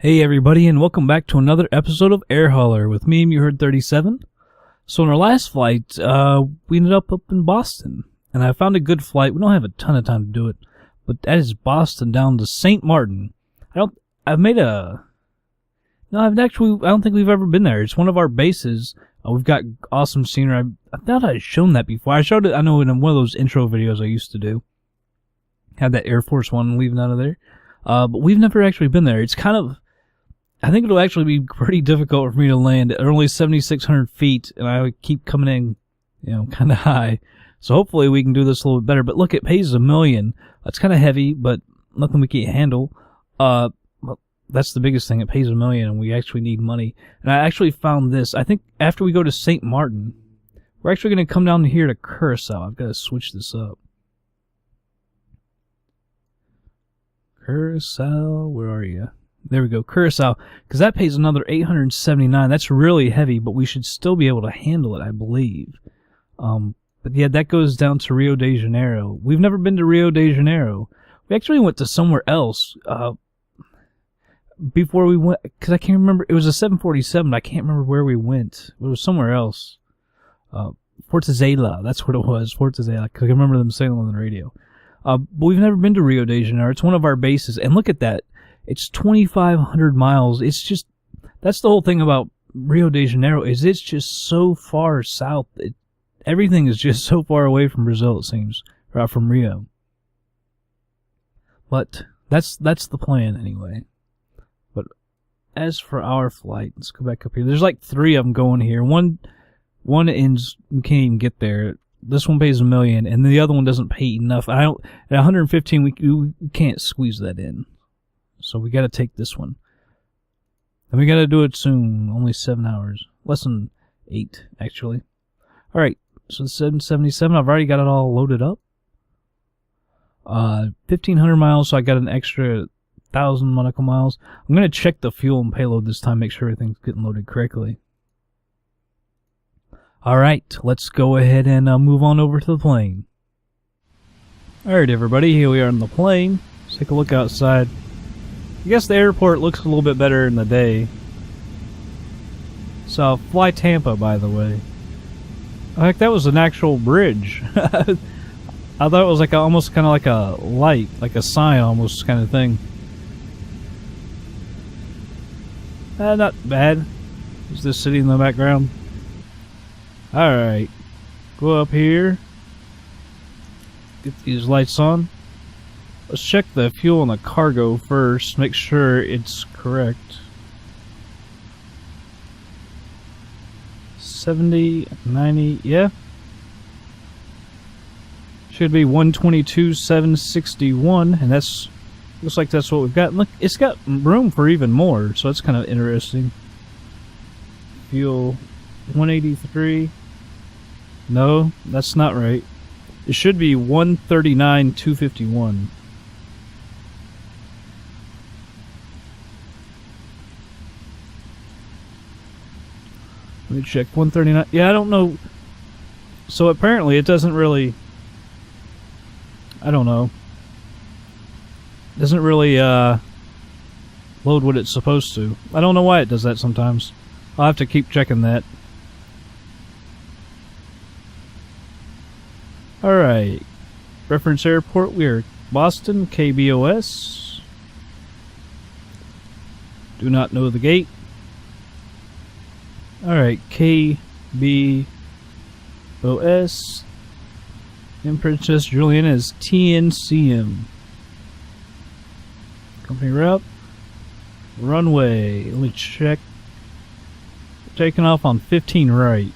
Hey everybody, and welcome back to another episode of Air Hauler with me, you heard 37. So in our last flight, we ended up in Boston, and I found a good flight. We don't have a ton of time to do it, but that is Boston down to St. Maarten. I don't think we've ever been there. It's one of our bases. We've got awesome scenery. I thought I'd shown that before. I showed it, I know, in one of those intro videos I used to do. Had that Air Force One leaving out of there. But we've never actually been there. It's kind of, I think it'll actually be pretty difficult for me to land. They're only 7,600 feet, and I keep coming in, kind of high. So hopefully we can do this a little bit better. But look, it pays $1 million. That's kind of heavy, but nothing we can't handle. Well, that's the biggest thing. It pays $1 million, and we actually need money. And I actually found this. I think after we go to St. Maarten, we're actually going to come down here to Curacao. I've got to switch this up. Curacao, where are you? There we go, Curacao, because that pays another $879. That's really heavy, but we should still be able to handle it, I believe. But yeah, that goes down to Rio de Janeiro. We've never been to Rio de Janeiro. We actually went to somewhere else before we went, because I can't remember. It was a 747. I can't remember where we went. It was somewhere else. Fortaleza, that's what it was, Fortaleza. I can remember them saying it on the radio. But we've never been to Rio de Janeiro. It's one of our bases, and look at that. It's 2,500 miles. It's just, that's the whole thing about Rio de Janeiro, is it's just so far south. Everything is just so far away from Brazil, it seems, or from Rio. But that's the plan anyway. But as for our flight, let's go back up here. There's like 3 of them going here. One ends, we can't even get there. This one pays $1 million, and the other one doesn't pay enough. At 115, we can't squeeze that in. So we got to take this one. And we got to do it soon. Only 7 hours. Less than 8, actually. Alright, so the 777, I've already got it all loaded up. 1,500 miles, so I got an extra 1,000 nautical miles. I'm going to check the fuel and payload this time, make sure everything's getting loaded correctly. Alright, let's go ahead and move on over to the plane. Alright everybody, here we are in the plane. Let's take a look outside. I guess the airport looks a little bit better in the day. So, FlyTampa, by the way. I think that was an actual bridge. I thought it was like almost kind of like a light, like a sign almost kind of thing. Not bad. Is this city in the background? Alright. Go up here. Get these lights on. Let's check the fuel and the cargo first, make sure it's correct. 70, 90, yeah. Should be 122,761, and that's, looks like that's what we've got. Look, it's got room for even more, so that's kind of interesting. Fuel, 183. No, that's not right. It should be 139,251. Let me check. 139. Yeah, I don't know. So apparently it doesn't really, I don't know. It doesn't really load what it's supposed to. I don't know why it does that sometimes. I'll have to keep checking that. Alright. Reference airport, we are Boston, KBOS. Do not know the gate. Alright, KBOS. And Princess Juliana is TNCM. Company route. Runway. Let me check. Taking off on 15 right.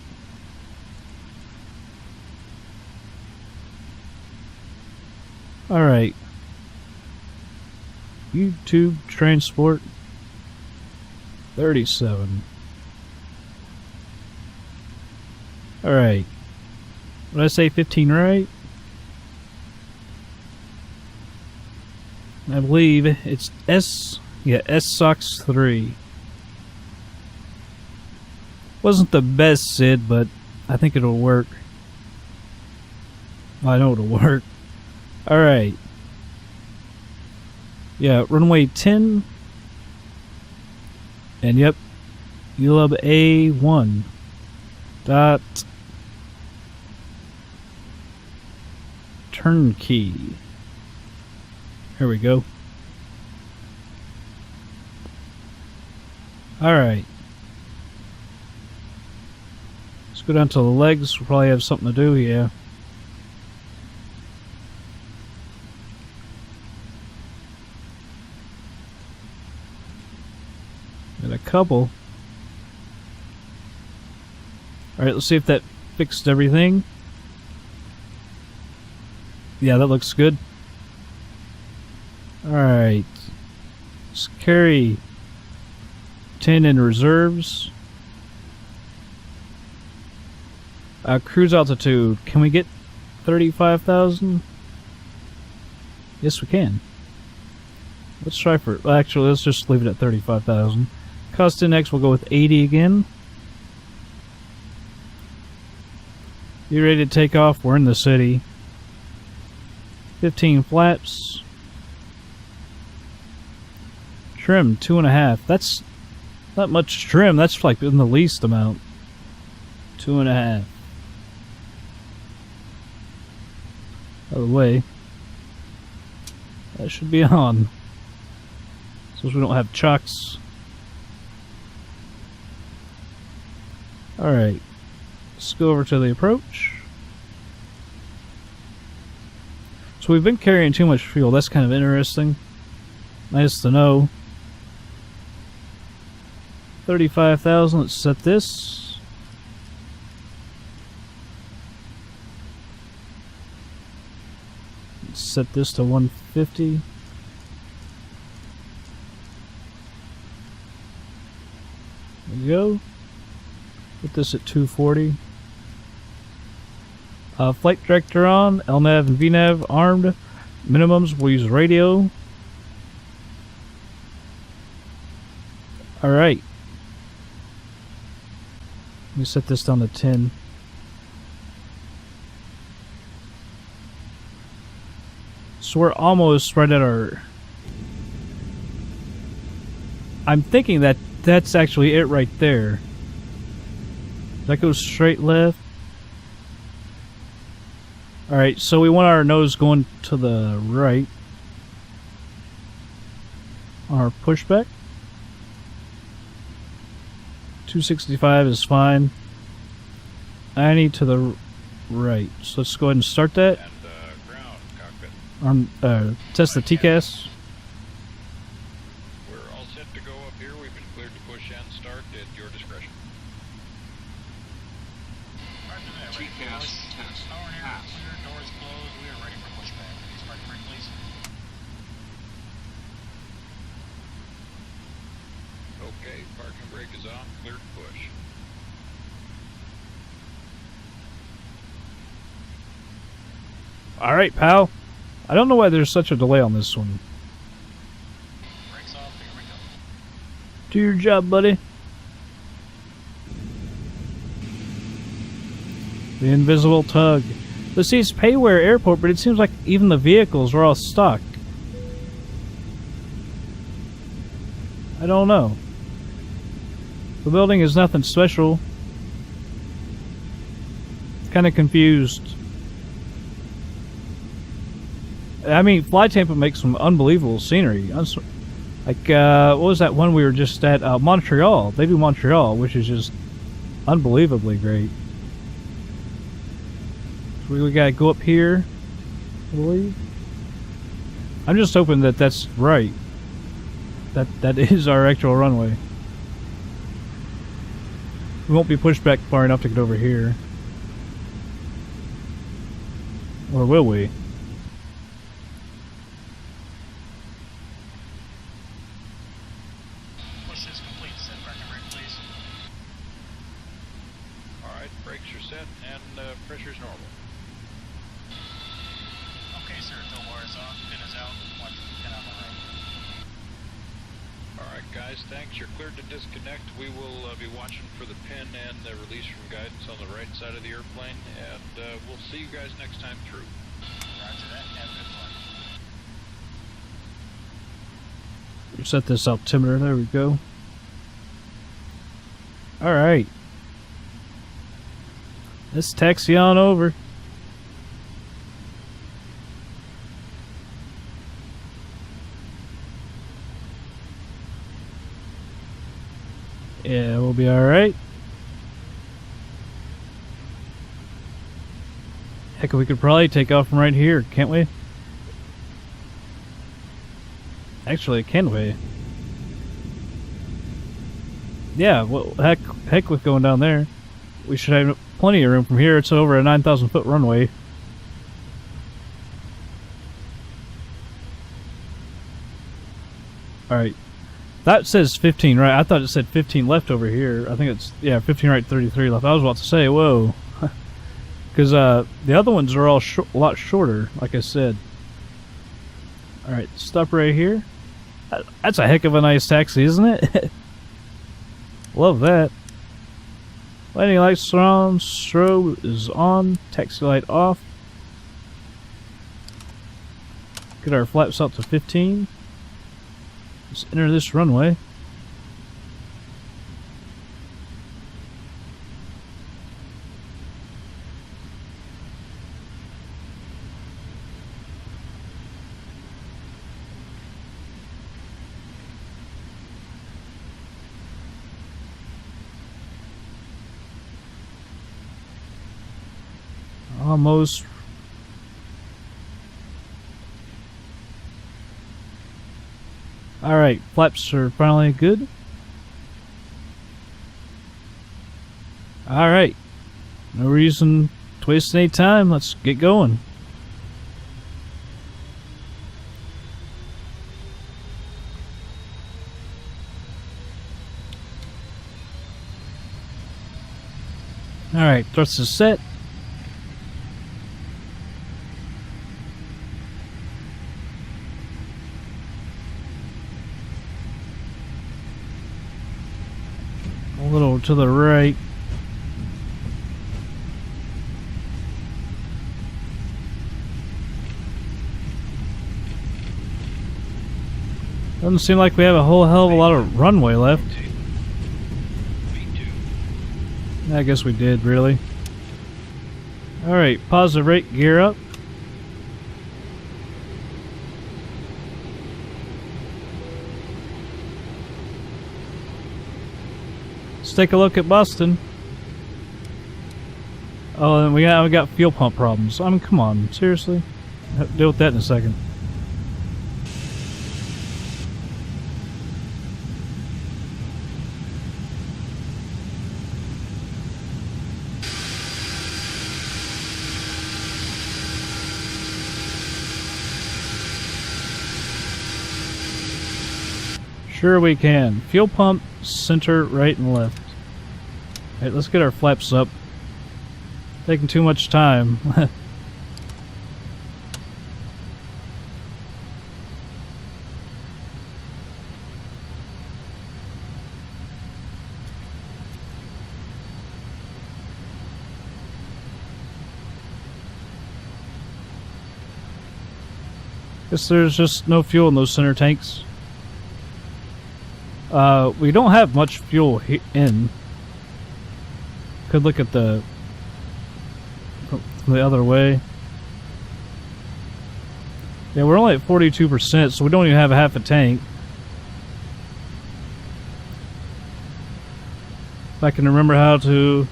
Alright. YouTube transport 37. Alright. What did I say, 15 right? I believe it's FSX 3. Wasn't the best SID, but I think it'll work. I know it'll work. Alright. Yeah, runway 10. And yep, ULUB A1 dot turnkey. Here we go. Alright. Let's go down to the legs. We'll probably have something to do here. And a couple. Alright, let's see if that fixed everything. Yeah, that looks good. Alright. Let's carry 10 in reserves. Cruise altitude. Can we get 35,000? Yes, we can. Let's try for... Well, actually, let's just leave it at 35,000. Cost index, we'll go with 80 again. You ready to take off? We're in the city. 15 flaps. Trim, 2.5. That's not much trim. That's like in the least amount. 2.5. Out of the way. That should be on. Since we don't have chocks. Alright. Let's go over to the approach. So we've been carrying too much fuel. That's kind of interesting. Nice to know. 35,000. Let's set this. Let's set this to 150. There we go. Put this at 240. Flight director on. LNAV and VNAV armed. Minimums, we'll use radio. Alright. Let me set this down to 10. So we're almost right at our... I'm thinking that that's actually it right there. That goes straight left. Alright, so we want our nose going to the right. Our pushback. 265 is fine. 90 to the right. So let's go ahead and start that. And ground cockpit. Test the TCAS. We're all set to go up here. We've been cleared to push and start at your discretion. TCAS test. Power and air clear, doors closed. We are ready for pushback. Please park brake, please. Okay, parking brake is on. Cleared to push. Alright, pal. I don't know why there's such a delay on this one. Brakes off. Here we go. Do your job, buddy. The invisible tug. Let's see, it's Payware Airport, but it seems like even the vehicles are all stock. I don't know. The building is nothing special. Kind of confused. I mean, FlyTampa makes some unbelievable scenery. Like, what was that one we were just at? Montreal. They do Montreal, which is just unbelievably great. So we gotta go up here, I believe. I'm just hoping that that's right. That is our actual runway. We won't be pushed back far enough to get over here. Or will we? Push is complete. Set parking brake, please. Alright, brakes are set and pressure's normal. Okay, sir. Tow bar is off. Pin is out. Watch the pin on the right. Alright guys, thanks. You're cleared to disconnect. We will be watching for the pin and the release from guidance on the right side of the airplane, and we'll see you guys next time through. Roger that. Have a good flight. Set this altimeter. There we go. Alright. Let's taxi on over. Yeah, we'll be alright. Heck, we could probably take off from right here, can't we? Actually, can we? Yeah, well, heck with going down there. We should have plenty of room from here. It's over a 9,000 foot runway. Alright. That says 15 right. I thought it said 15 left over here. I think it's, yeah, 15 right, 33 left. I was about to say, whoa. Because the other ones are all a lot shorter, like I said. Alright, stop right here. That's a heck of a nice taxi, isn't it? Love that. Landing lights are on, strobe is on, taxi light off. Get our flaps out to 15. Let's enter this runway. Almost. Alright, flaps are finally good. Alright. No reason to waste any time. Let's get going. Alright, thrust is set. A little to the right. Doesn't seem like we have a whole hell of a lot of runway left. I guess we did, really. Alright, positive rate, gear up. Let's take a look at Boston. Oh, and we got fuel pump problems. I mean, come on, seriously? I'll deal with that in a second. Sure we can. Fuel pump, center, right, and left. Alright, let's get our flaps up. Taking too much time. Guess there's just no fuel in those center tanks. We don't have much fuel in. Could look at the other way. Yeah, we're only at 42%, so we don't even have a half a tank. If I can remember how to...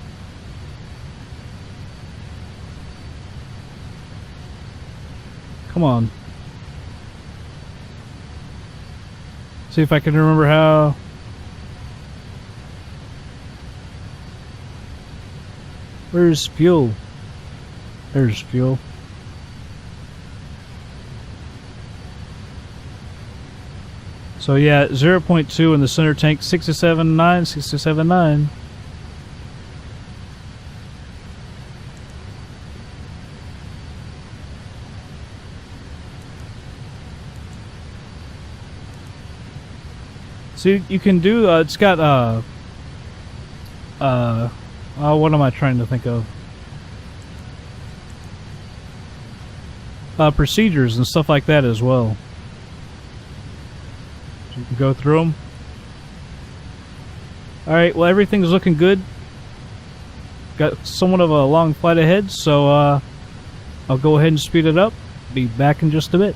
Come on. See if I can remember how... Where's fuel? There's fuel. So yeah, 0.2 in the center tank, 67.9, 67.9. See, you can do, it's got, what am I trying to think of? Procedures and stuff like that as well. So you can go through them. Alright, well, everything's looking good. Got somewhat of a long flight ahead, so I'll go ahead and speed it up. Be back in just a bit.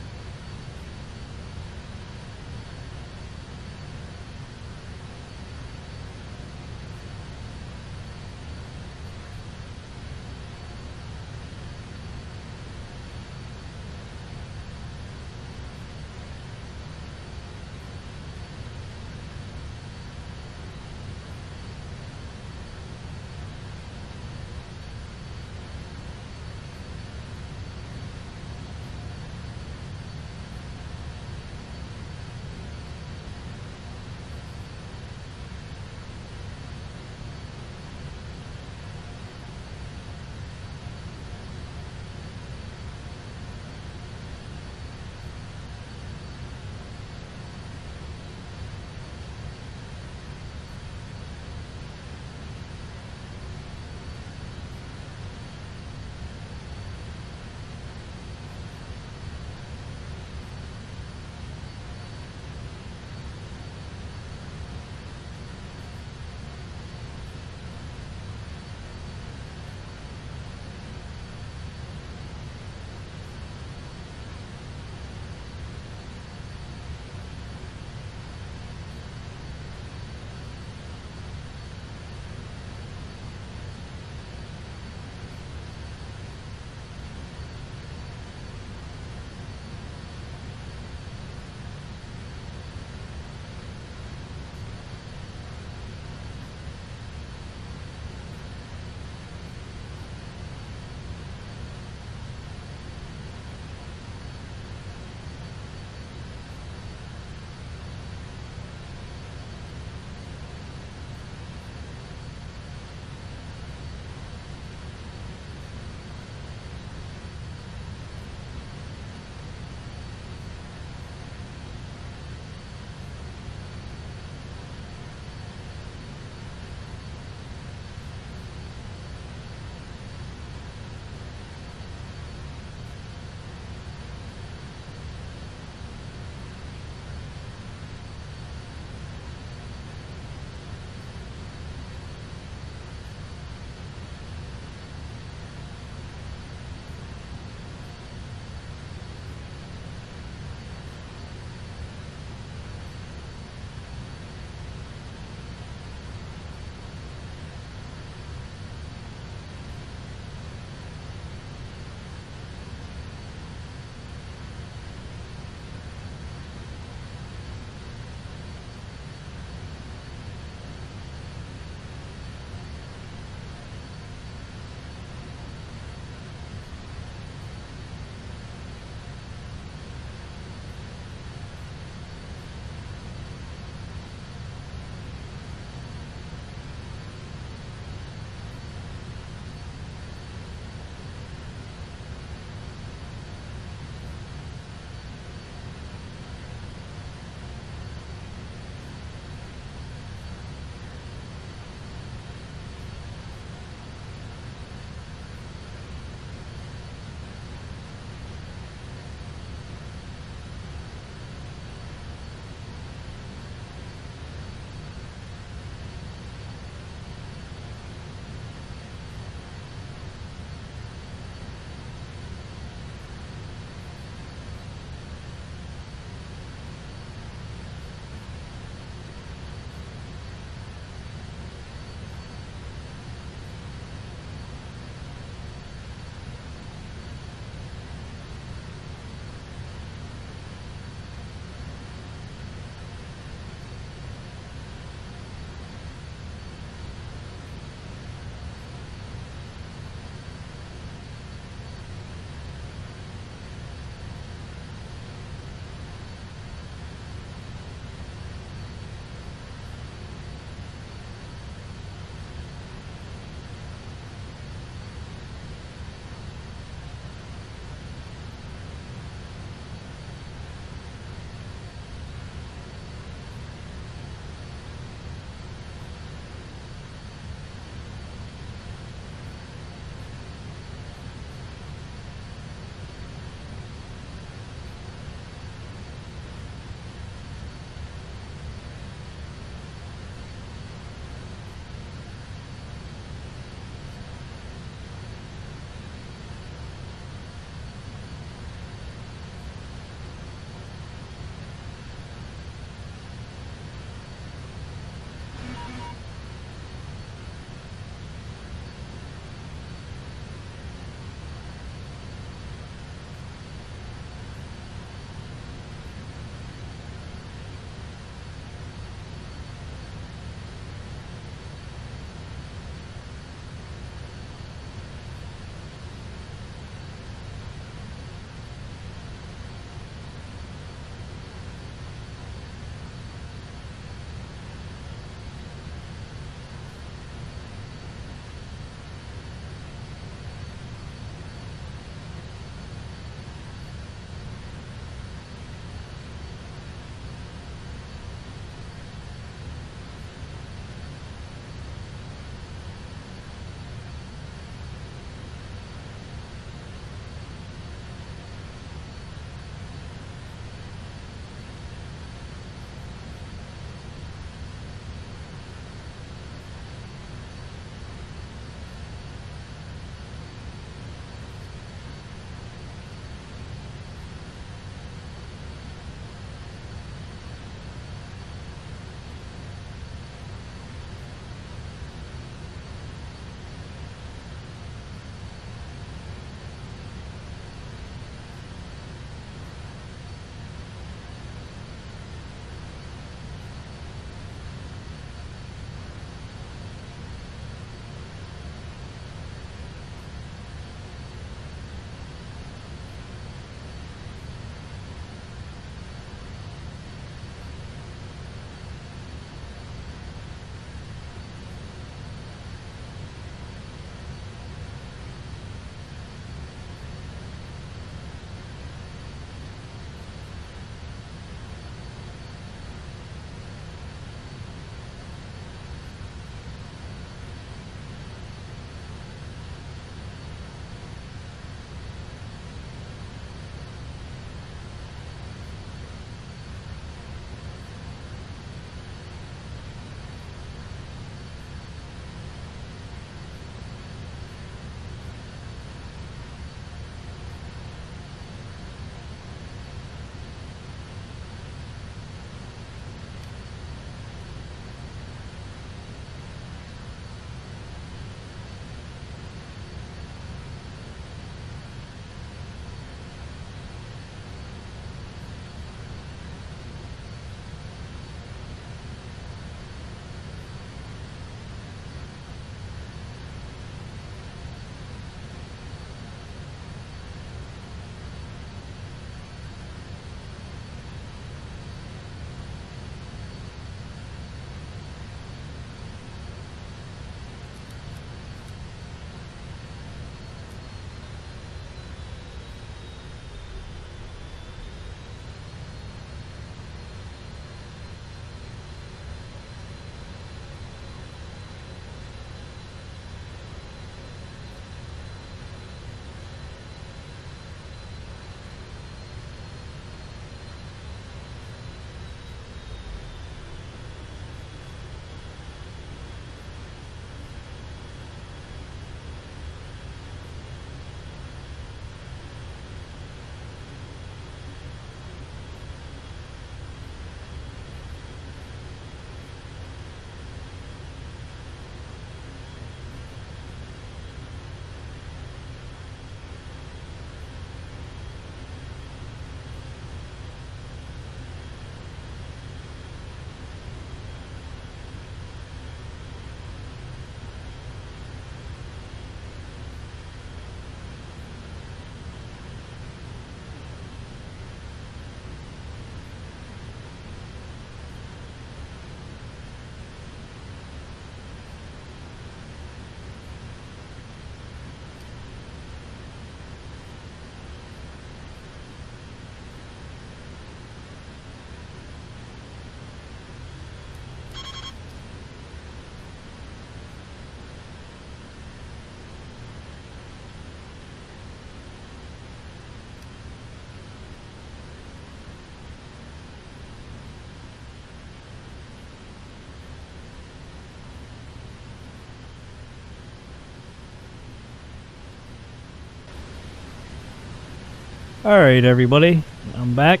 Alright, everybody. I'm back.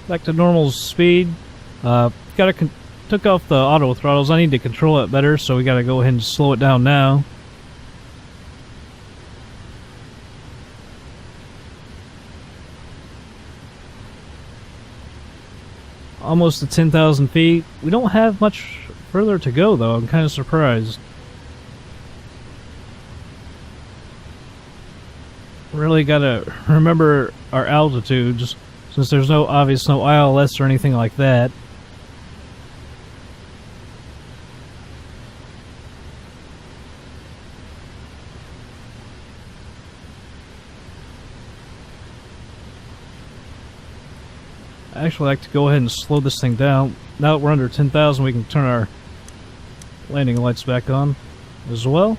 Back to normal speed. Took off the auto throttles. I need to control it better, so we gotta go ahead and slow it down now. Almost to 10,000 feet. We don't have much further to go, though. I'm kind of surprised. Really gotta remember our altitudes, since there's no ILS or anything like that. I actually like to go ahead and slow this thing down. Now that we're under 10,000, we can turn our landing lights back on as well.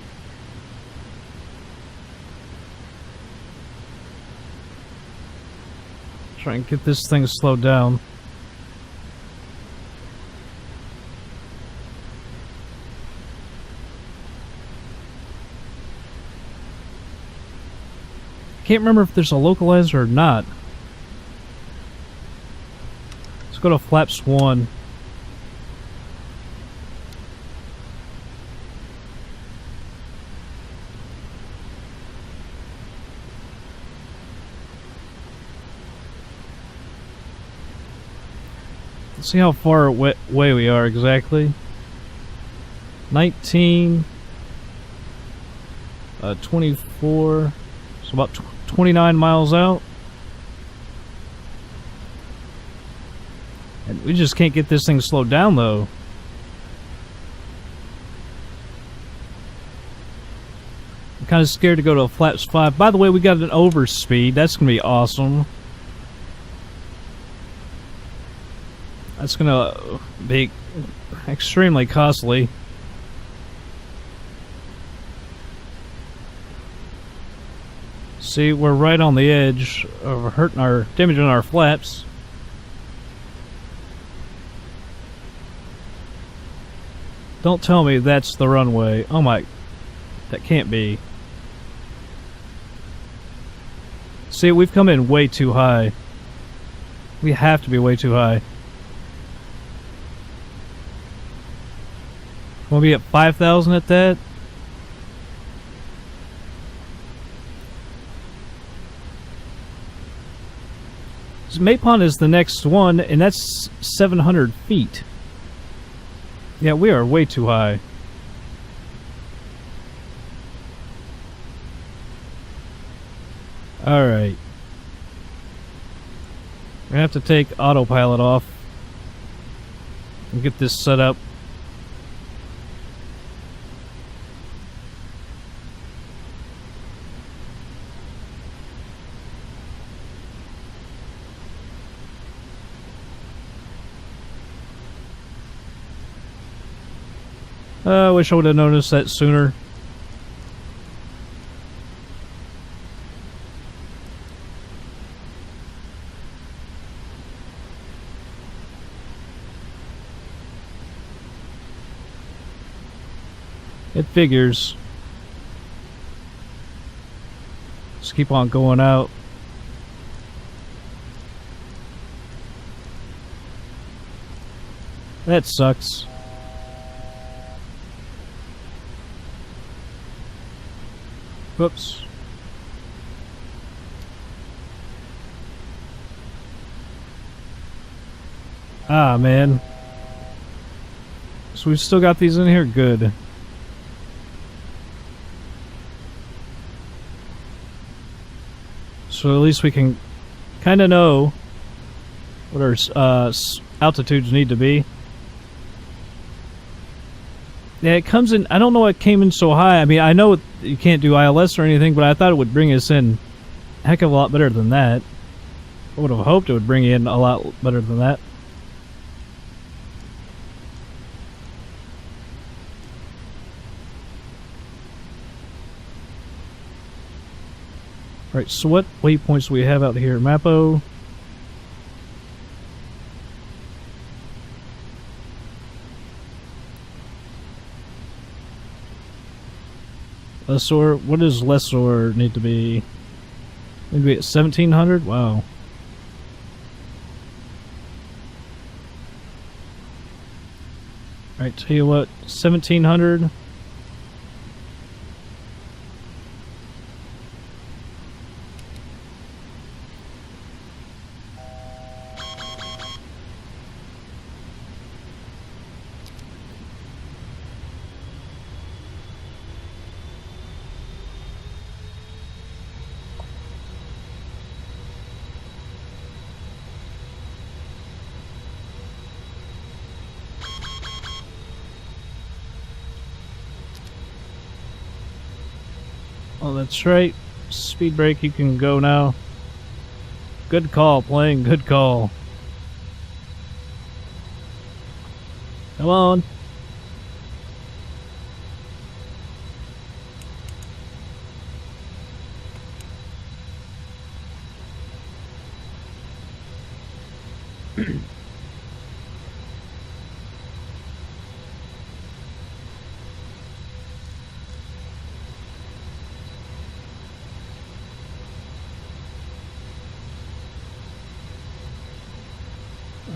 Try and get this thing slowed down. Can't remember if there's a localizer or not. Let's go to flaps 1. Let's see how far away we are exactly. 19, 24, so about 29 miles out. And we just can't get this thing slowed down, though. I'm kind of scared to go to a flaps 5. By the way, we got an overspeed. That's going to be awesome. That's going to be extremely costly. See, we're right on the edge of damaging our flaps. Don't tell me that's the runway. Oh my, that can't be. See, we've come in way too high. We have to be way too high. We'll be at 5,000 at that. So Maarten is the next one, and that's 700 feet. Yeah, we are way too high. Alright. We're gonna have to take autopilot off and get this set up. I wish I would have noticed that sooner. It figures. Just keep on going out. That sucks. Whoops. Ah, man. So we've still got these in here? Good. So at least we can kind of know what our altitudes need to be. Yeah, it comes in. I don't know why it came in so high. I mean, I know you can't do ILS or anything, but I thought it would bring us in a heck of a lot better than that. I would have hoped it would bring in a lot better than that. Right, so what waypoints do we have out here? Mapo. Lessor, what does lessor need to be? Maybe at 1700? Wow. Alright, tell you what, 1700. Oh, that's right. Speed brake, you can go now. Good call, plane. Good call. Come on.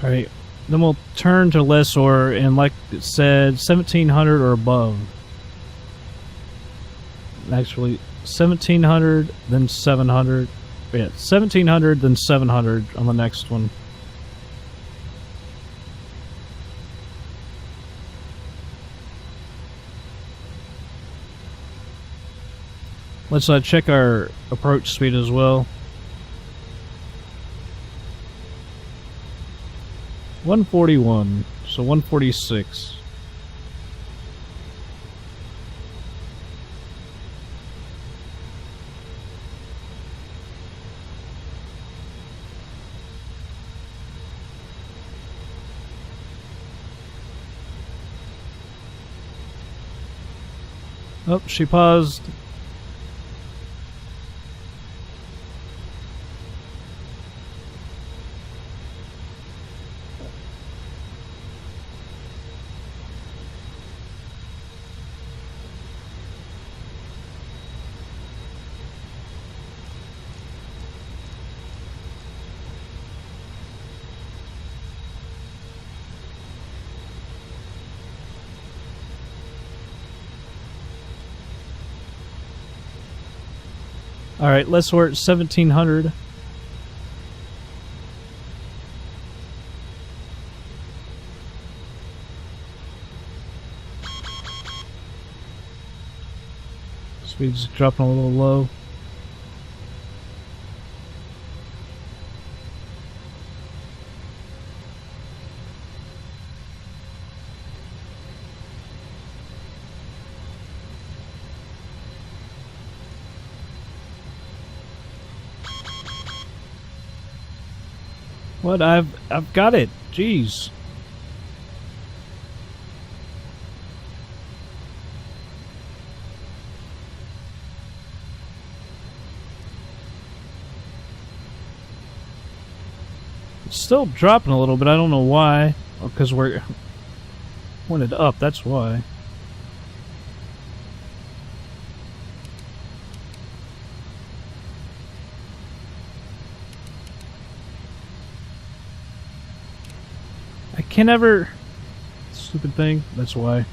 Alright, then we'll turn to lessor and, like it said, 1700 or above. Actually, 1700, then 700. Yeah, 1700, then 700 on the next one. Let's check our approach speed as well. 141, so 146. Oh, she paused. Alright, let's work 1700. Speed's dropping a little low. What? I've got it. Jeez. It's still dropping a little bit. I don't know why. Oh, because we're pointed up. That's why. I can never... Stupid thing. That's why.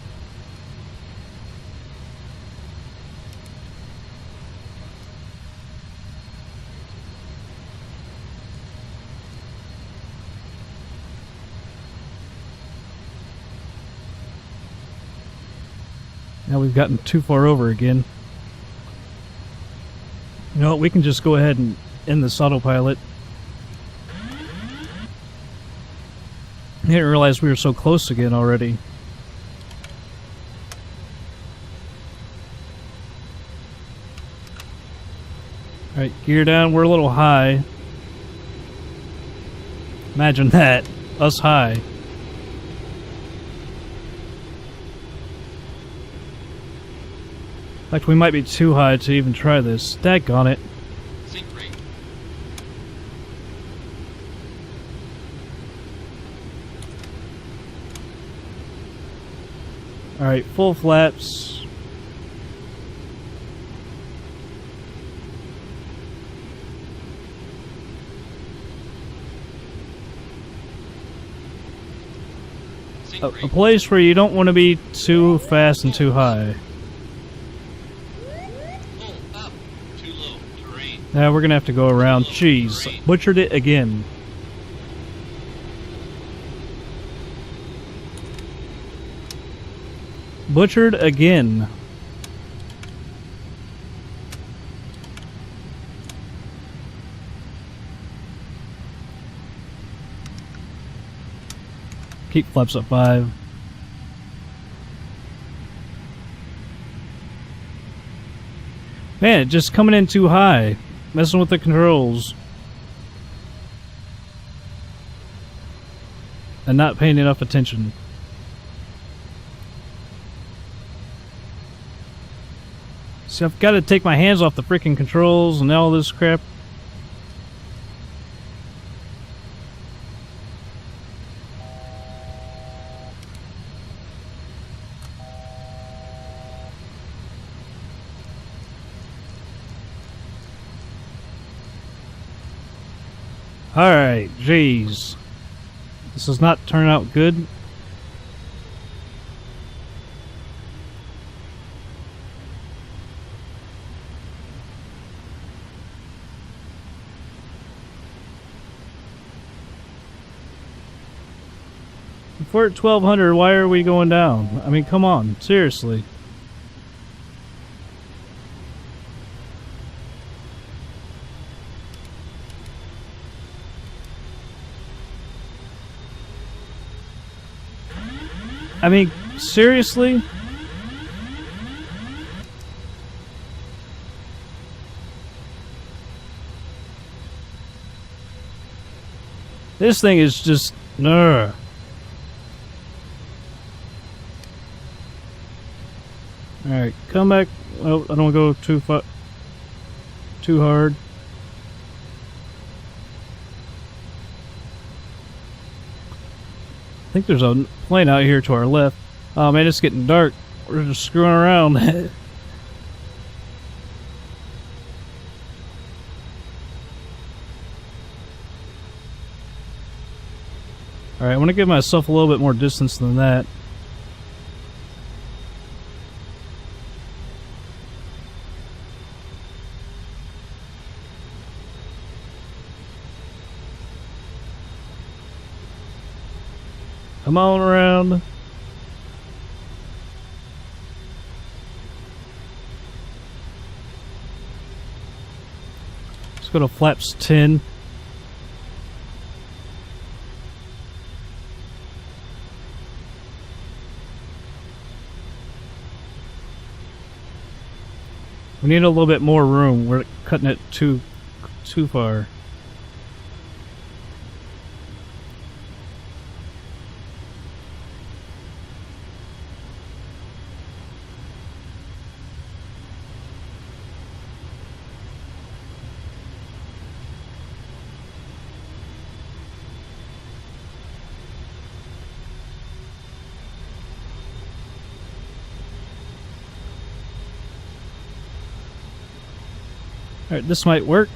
Now we've gotten too far over again. You know what? We can just go ahead and end this autopilot. I didn't realize we were so close again already. Alright, gear down. We're a little high. Imagine that. Us high. In fact, we might be too high to even try this. Daggone it. Sink rate. Alright, full flaps. In Passing green. a place where you don't want to be too fast and too high. Pull up. Too low. Terrain. Now we're gonna have to go around. Jeez, butchered it again. Butchered again. Keep flaps at 5. Man, just coming in too high. Messing with the controls. And not paying enough attention. See, I've got to take my hands off the freaking controls and all this crap. Alright, jeez. This does not turn out good. If we're at 1200, why are we going down? I mean, come on, seriously. I mean, seriously? This thing is just... Alright, come back. Oh, I don't go too far, too hard. I think there's a plane out here to our left. Oh man, it's getting dark. We're just screwing around. Alright, I want to give myself a little bit more distance than that. Come on around. Let's go to flaps 10. We need a little bit more room. We're cutting it too far. Alright, this might work.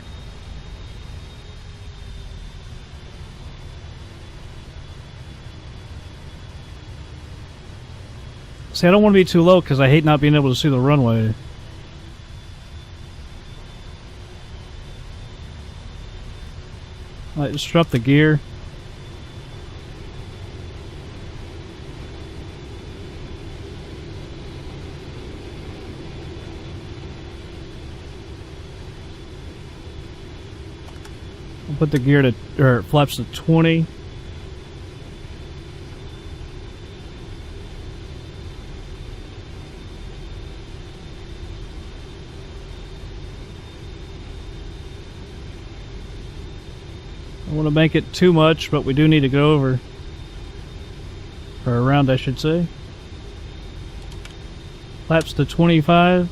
See, I don't want to be too low because I hate not being able to see the runway. Alright, just drop the gear. Put the gear to, or flaps to 20. I want to make it too much, but we do need to go over. Or around, I should say. Flaps to 25.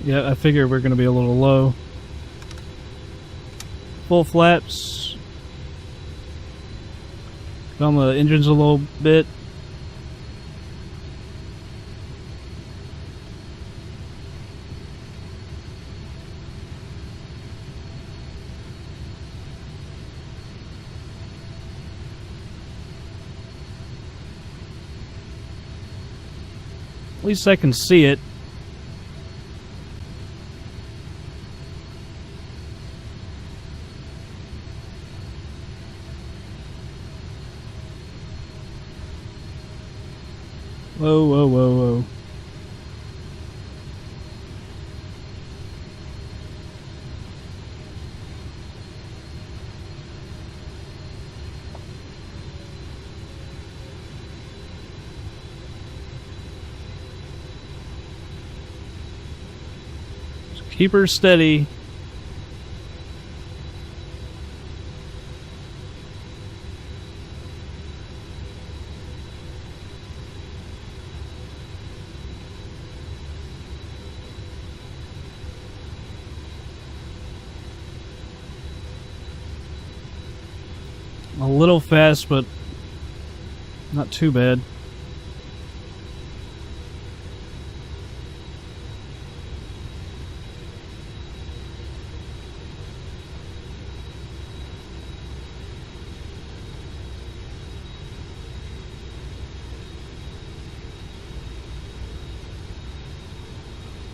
Yeah, I figure we're going to be a little low. Full flaps. Put on the engines a little bit. At least I can see it. Whoa, whoa, whoa, whoa. Just keep her steady. A little fast, but not too bad.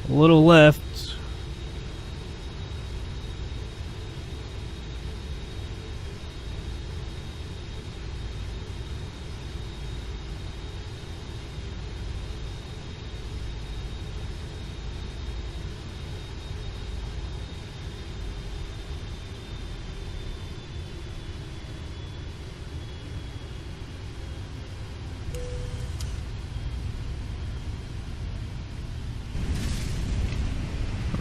A little left.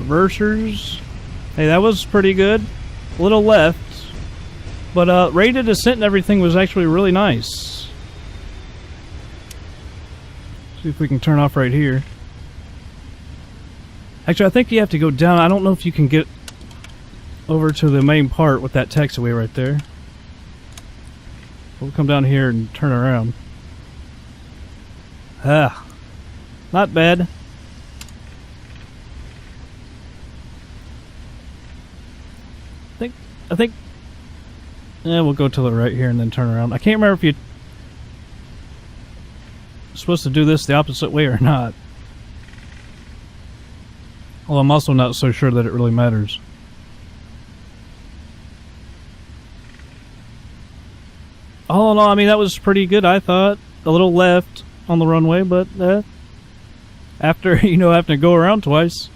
Reversers. Hey, that was pretty good. A little left. But rate of descent and everything was actually really nice. See if we can turn off right here. Actually, I think you have to go down. I don't know if you can get over to the main part with that taxiway right there. We'll come down here and turn around. Ah. Not bad. I think yeah, we'll go to the right here and then turn around. I can't remember if you're supposed to do this the opposite way or not. Well, I'm also not so sure that it really matters. All in all, I mean, that was pretty good, I thought. A little left on the runway, but after, having to go around twice.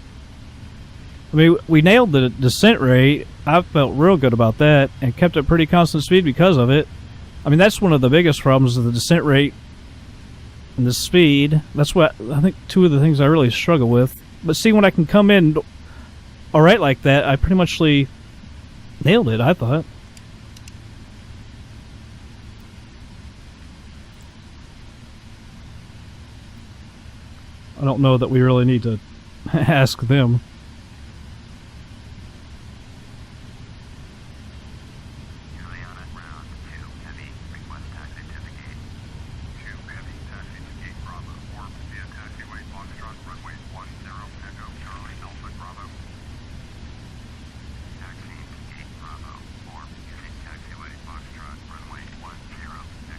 I mean, we nailed the descent rate. I felt real good about that and kept it pretty constant speed because of it. I mean, that's one of the biggest problems of the descent rate and the speed. That's what I think two of the things I really struggle with. But see, when I can come in all right like that, I pretty much nailed it, I thought. I don't know that we really need to ask them.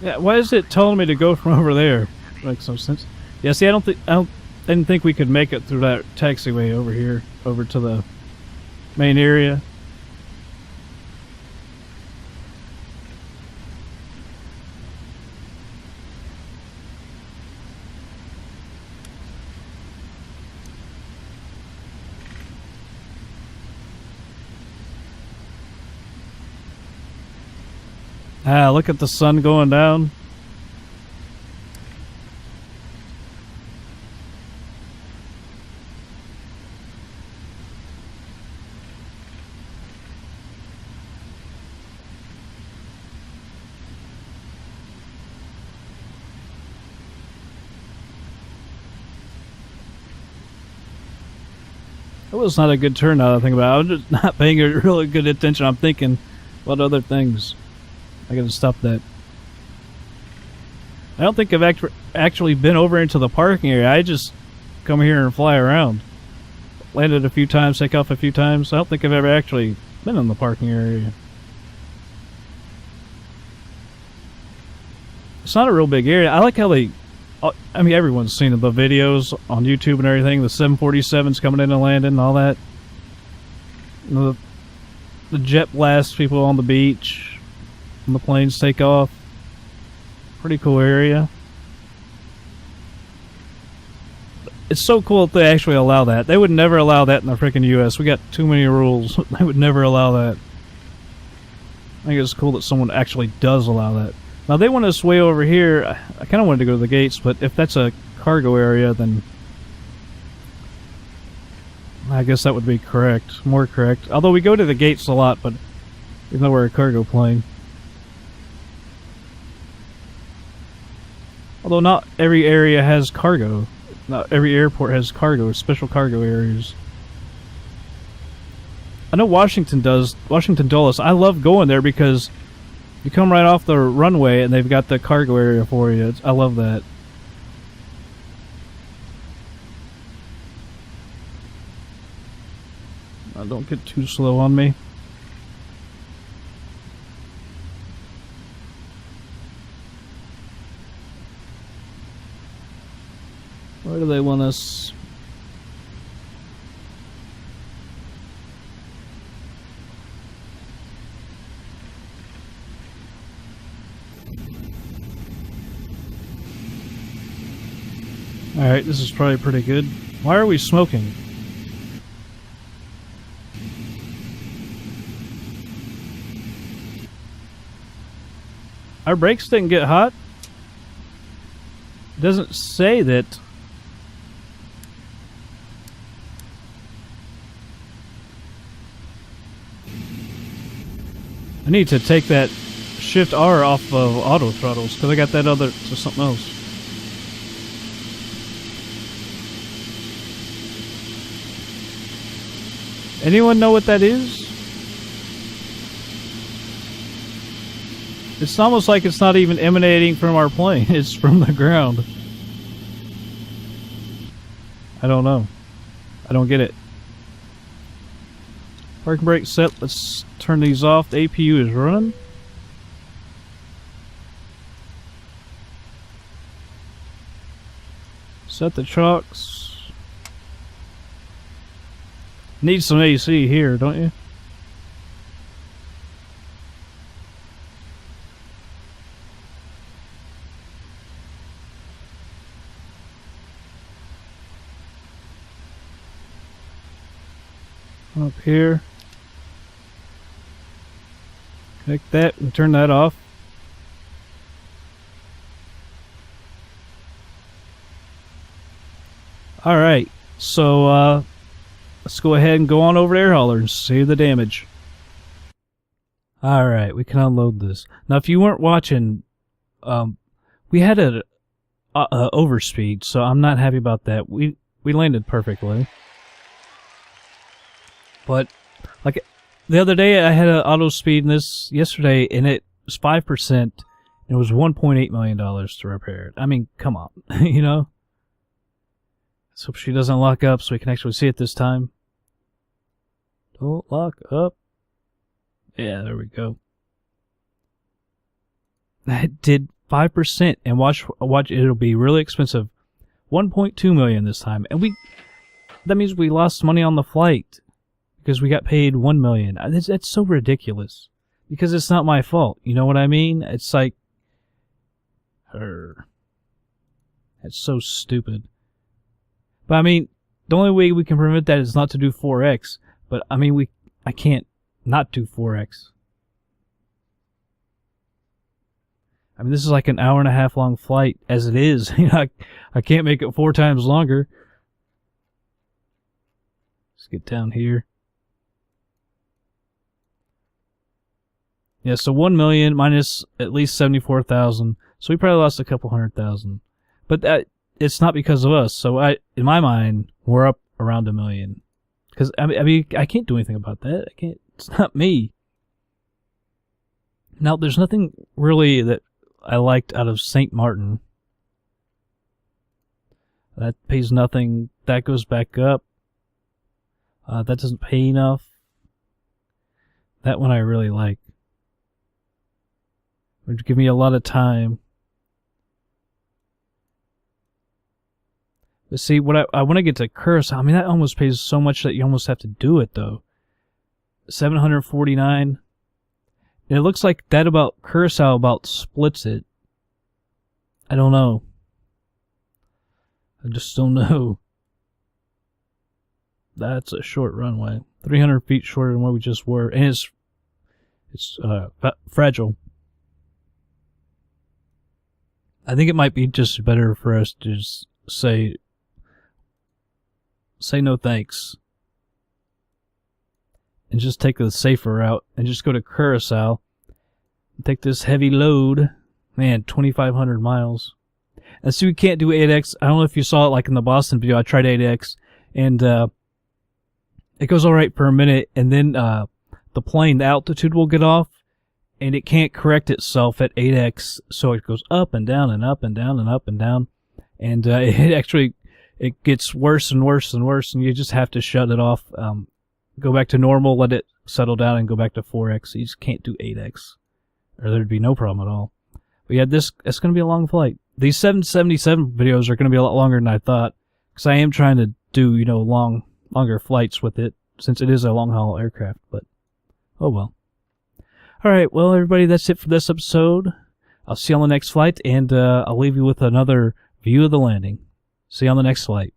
Yeah, why is it telling me to go from over there? Makes some sense. Yeah, see, I didn't think we could make it through that taxiway over here, over to the main area. Ah, look at the sun going down. That was not a good turn now that I think about it. I was just not paying really good attention. I'm thinking about other things. I gotta stop that. I don't think I've actually been over into the parking area. I just come here and fly around. Landed a few times, take off a few times. I don't think I've ever actually been in the parking area. It's not a real big area. I like how they... I mean, everyone's seen the videos on YouTube and everything. The 747s coming in and landing and all that. The jet blast people on the beach. When the planes take off. Pretty cool area. It's so cool that they actually allow that. They would never allow that in the freaking US. We got too many rules. They would never allow that. I think it's cool that someone actually does allow that. Now they want us way over here. I kind of wanted to go to the gates, but if that's a cargo area, then I guess that would be correct. More correct. Although we go to the gates a lot, but even though we're a cargo plane. Although not every area has cargo. Not every airport has cargo, special cargo areas. I know Washington does. Washington Dulles. I love going there because you come right off the runway and they've got the cargo area for you. I love that. Now, don't get too slow on me. Where do they want us? Alright, this is probably pretty good. Why are we smoking? Our brakes didn't get hot? It doesn't say that. I need to take that Shift R off of auto throttles because I got that other to something else. Anyone know what that is? It's almost like it's not even emanating from our plane. It's from the ground. I don't know. I don't get it. Parking brake set. Let's turn these off. The APU is running. Set the chocks. Need some AC here, don't you? Up here. Connect that and turn that off. Alright, so let's go ahead and go on over to air hauler and save the damage. Alright, we can unload this. Now if you weren't watching, we had a overspeed, so I'm not happy about that. We landed perfectly. But like the other day I had an auto speed in this yesterday and it was 5% and it was $1.8 million to repair it. I mean, come on, you know? Let's hope she doesn't lock up so we can actually see it this time. Don't lock up. Yeah, there we go. That did 5% and watch it'll be really expensive. 1.2 million this time. And that means we lost money on the flight. Because we got paid 1 million. That's so ridiculous. Because it's not my fault. You know what I mean? It's like... That's so stupid. But I mean, the only way we can prevent that is not to do 4X. But I mean, I can't not do 4X. I mean, this is like an hour and a half long flight as it is. You know, I can't make it 4 times longer. Let's get down here. Yeah, so 1 million minus at least 74,000. So we probably lost a couple 100,000. But it's not because of us. So in my mind, we're up around 1 million. Because I mean, I can't do anything about that. I can't. It's not me. Now, there's nothing really that I liked out of St. Maarten. That pays nothing. That goes back up. That doesn't pay enough. That one I really like. It would give me a lot of time. But see, what I want to get to Curacao. I mean, that almost pays so much that you almost have to do it, though. 749. And it looks like that about Curacao about splits it. I don't know. I just don't know. That's a short runway. 300 feet shorter than what we just were. And it's fragile. I think it might be just better for us to just say no thanks. And just take the safer route and just go to Curacao. And take this heavy load. Man, 2,500 miles. And see, we can't do 8X. I don't know if you saw it like in the Boston video. I tried 8X. And it goes alright for a minute. And then the plane, the altitude will get off. And it can't correct itself at 8X. So it goes up and down and up and down and up and down. And it gets worse and worse and worse. And you just have to shut it off. Go back to normal, let it settle down, and go back to 4X. You just can't do 8X. Or there'd be no problem at all. But yeah, it's going to be a long flight. These 777 videos are going to be a lot longer than I thought. Because I am trying to do, longer flights with it. Since it is a long-haul aircraft. But, oh well. Alright, well everybody, that's it for this episode. I'll see you on the next flight. And I'll leave you with another view of the landing. See you on the next flight.